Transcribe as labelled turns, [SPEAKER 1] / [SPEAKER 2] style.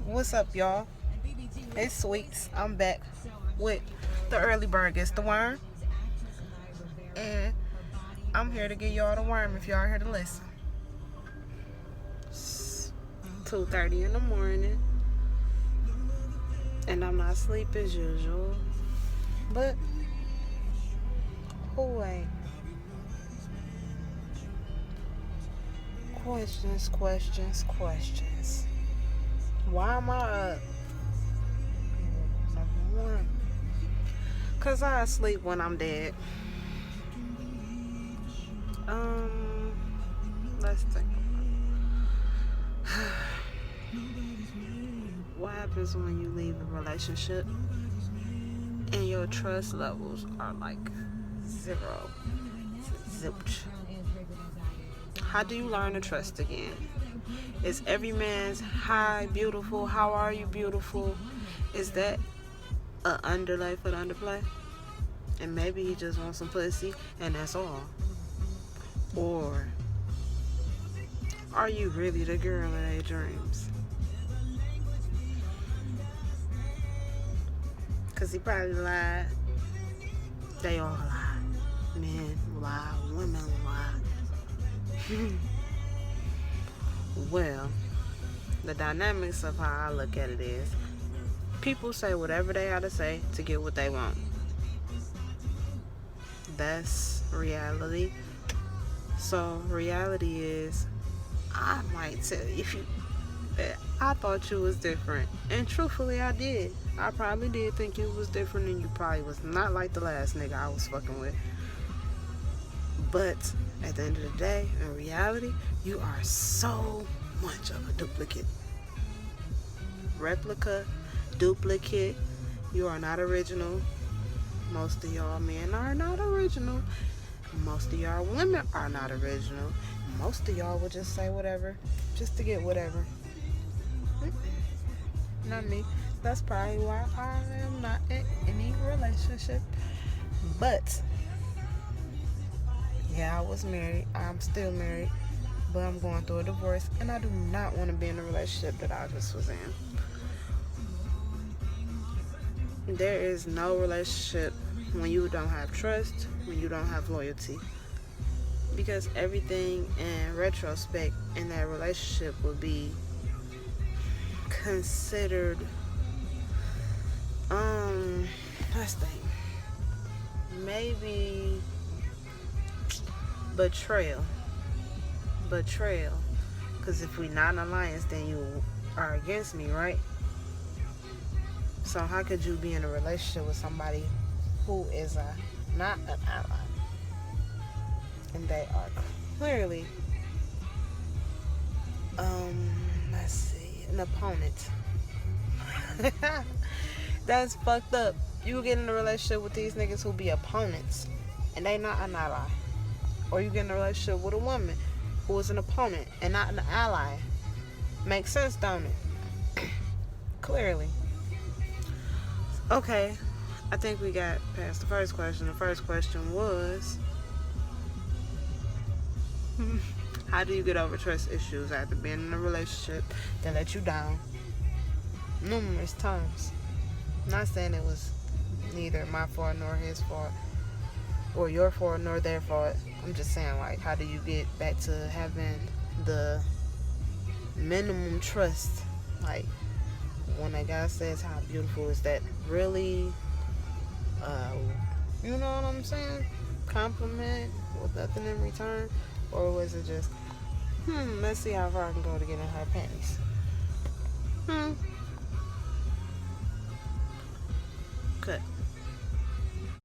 [SPEAKER 1] What's up, y'all? It's Sweets. I'm back with the early bird gets the worm, and I'm here to give y'all the worm if y'all here to listen. It's 2:30 in the morning, and I'm not asleep as usual, but who ain't? Questions. Why am I up? Number one, 'cause I sleep when I'm dead. Let's think. What happens when you leave a relationship and your trust levels are like zero? Zilch. How do you learn to trust again? Is every man's hi beautiful, how are you beautiful? Is that a underlay for the underplay? And maybe he just wants some pussy and that's all. Or are you really the girl of their dreams? Cause he probably lied. They all lie. Men lie, women lie. Well, the dynamics of how I look at it is people say whatever they have to say to get what they want. That's reality. So reality is I might tell you that I thought you was different. And truthfully I did. I probably did think you was different and you probably was not like the last nigga I was fucking with. But at the end of the day, in reality, you are so much of a duplicate. Replica, duplicate, you are not original. Most of y'all men are not original. Most of y'all women are not original. Most of y'all will just say whatever, just to get whatever. Not me. That's probably why I am not in any relationship. But yeah, I was married. I'm still married, but I'm going through a divorce, and I do not want to be in a relationship that I just was in. There is no relationship when you don't have trust, when you don't have loyalty. Because everything in retrospect in that relationship will be considered, let's think, maybe betrayal. Because if we not in alliance, then you are against me, right? So how could you be in a relationship with somebody who is not an ally? And they are clearly, let's see, an opponent. That's fucked up. You get in a relationship with these niggas who be opponents, and they not an ally. Or you get in a relationship with a woman who is an opponent and not an ally. Makes sense, don't it? Clearly. Okay, I think we got past the first question. The first question was, how do you get over trust issues after being in a relationship that let you down numerous times? I'm not saying it was neither my fault nor his fault, or your fault nor their fault. I'm just saying, like, how do you get back to having the minimum trust? Like, when a guy says how beautiful is that, really, you know what I'm saying? Compliment with nothing in return? Or was it just, let's see how far I can go to get in her panties? Cut.